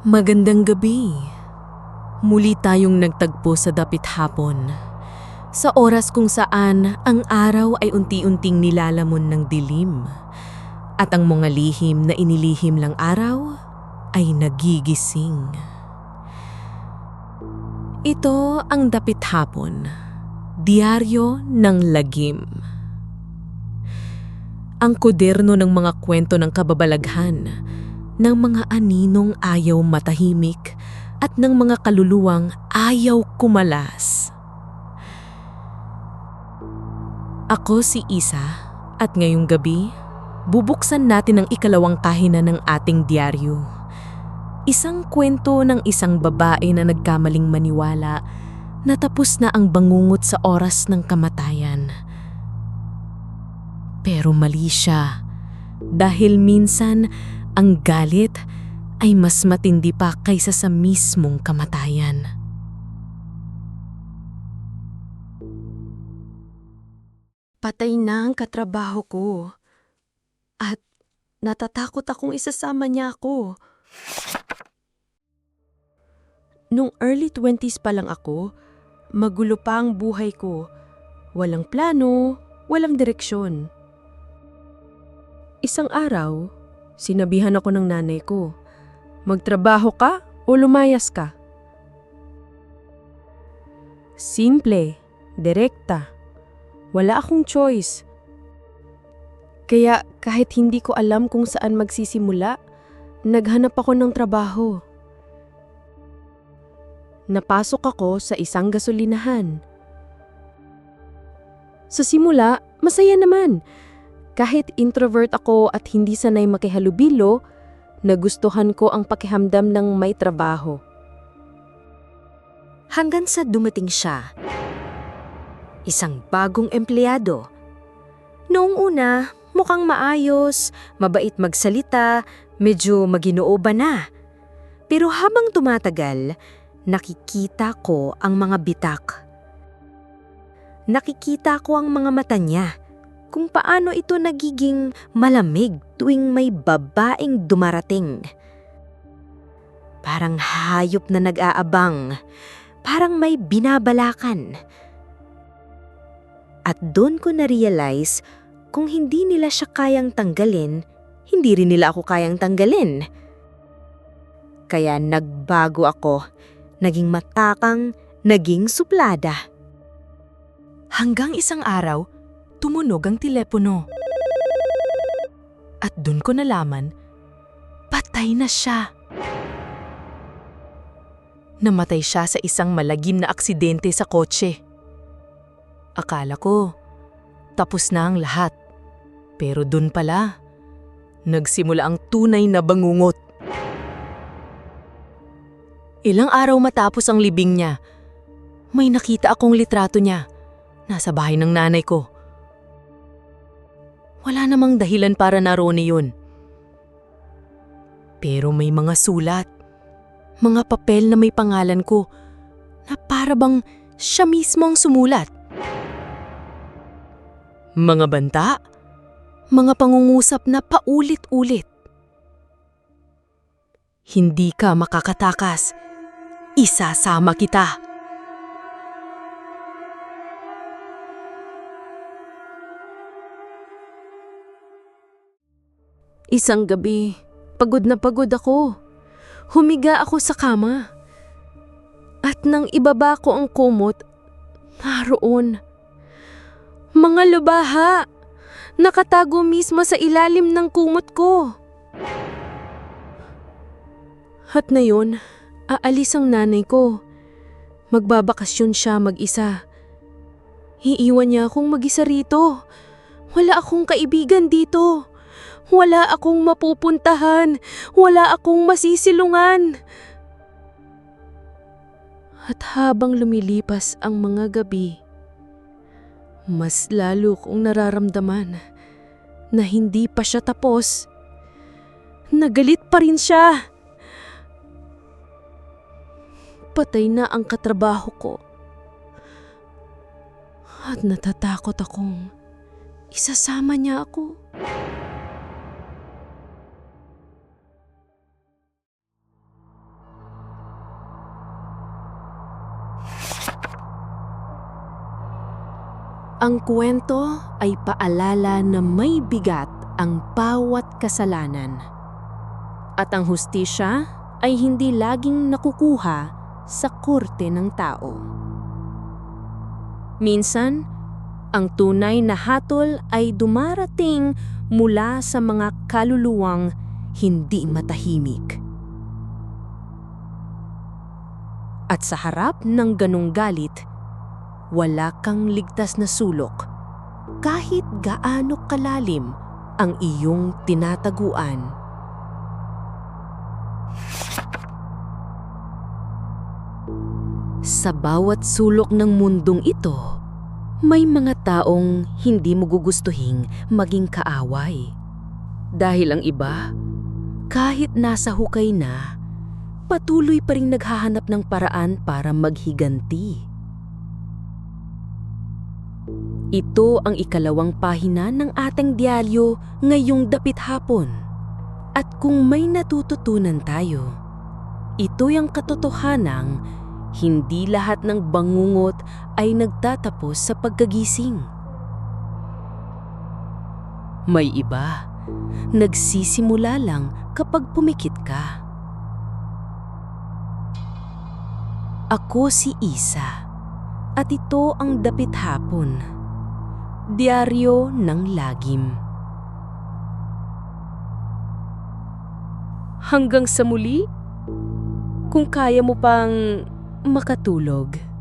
Magandang gabi. Muli tayong nagtagpo sa dapit hapon. Sa oras kung saan ang araw ay unti-unting nilalamon ng dilim. At ang mga lihim na inilihim lang araw ay nagigising. Ito ang dapit hapon. Diaryo ng lagim. Ang kuderno ng mga kwento ng kababalaghan, ng mga aninong ayaw matahimik at ng mga kaluluwang ayaw kumalas. Ako si Isa at ngayong gabi, bubuksan natin ang ikalawang pahina ng ating diaryo. Isang kwento ng isang babae na nagkamaling maniwala na tapos na ang bangungot sa oras ng kamatayan. Pero mali siya dahil minsan ang galit ay mas matindi pa kaysa sa mismong kamatayan. Patay na ang katrabaho ko. At natatakot akong isasama niya ako. Nung early 20s pa lang ako, magulo pa ang buhay ko. Walang plano, walang direksyon. Isang araw, sinabihan ako ng nanay ko, magtrabaho ka o lumayas ka? Simple, direkta. Wala akong choice. Kaya kahit hindi ko alam kung saan magsisimula, naghanap ako ng trabaho. Napasok ako sa isang gasolinahan. Sa simula, masaya naman. Kahit introvert ako at hindi sanay makihalubilo, nagustuhan ko ang pakihamdam ng may trabaho. Hanggang sa dumating siya. Isang bagong empleyado. Noong una, mukhang maayos, mabait magsalita, medyo maginoo na. Pero habang tumatagal, nakikita ko ang mga bitak. Nakikita ko ang mga mata niya, kung paano ito nagiging malamig tuwing may babaeng dumarating. Parang hayop na nag-aabang, parang may binabalakan. At doon ko na-realize kung hindi nila siya kayang tanggalin, hindi rin nila ako kayang tanggalin. Kaya nagbago ako, naging matakang, naging suplada. Hanggang isang araw, tumunog ang telepono. At doon ko nalaman, patay na siya. Namatay siya sa isang malagim na aksidente sa kotse. Akala ko, tapos na ang lahat. Pero doon pala, nagsimula ang tunay na bangungot. Ilang araw matapos ang libing niya, may nakita akong litrato niya. Nasa bahay ng nanay ko. Wala namang dahilan para naroon yun. Pero may mga sulat, mga papel na may pangalan ko na para bang siya mismo ang sumulat. Mga banta, mga pangungusap na paulit-ulit. Hindi ka makakatakas. Isasama kita. Isang gabi, pagod na pagod ako. Humiga ako sa kama. At nang ibaba ko ang kumot, naroon. Mga lubaha! Nakatago mismo sa ilalim ng kumot ko. At na yun, aalis ang nanay ko. Magbabakasyon siya mag-isa. Iiwan niya akong mag-isa rito. Wala akong kaibigan dito. Wala akong mapupuntahan. Wala akong masisilungan. At habang lumilipas ang mga gabi, mas lalo kong nararamdaman na hindi pa siya tapos. Nagalit pa rin siya. Patay na ang katrabaho ko. At natatakot akong isasama niya ako. Ang kwento ay paalala na may bigat ang bawat kasalanan. At ang hustisya ay hindi laging nakukuha sa korte ng tao. Minsan, ang tunay na hatol ay dumarating mula sa mga kaluluwang hindi matahimik. At sa harap ng ganong galit, wala kang ligtas na sulok kahit gaano kalalim ang iyong tinataguan. Sa bawat sulok ng mundong ito, may mga taong hindi mo gugustuhing maging kaaway. Dahil ang iba, kahit nasa hukay na, patuloy pa rin naghahanap ng paraan para maghiganti. Ito ang ikalawang pahina ng ating dyaryo ngayong dapit hapon. At kung may natututunan tayo, ito'y ang katotohanang hindi lahat ng bangungot ay nagtatapos sa pagkagising. May iba, nagsisimula lang kapag pumikit ka. Ako si Isa, at ito ang dapit hapon. Dyaryo ng Lagim. Hanggang sa muli, kung kaya mo pang makatulog.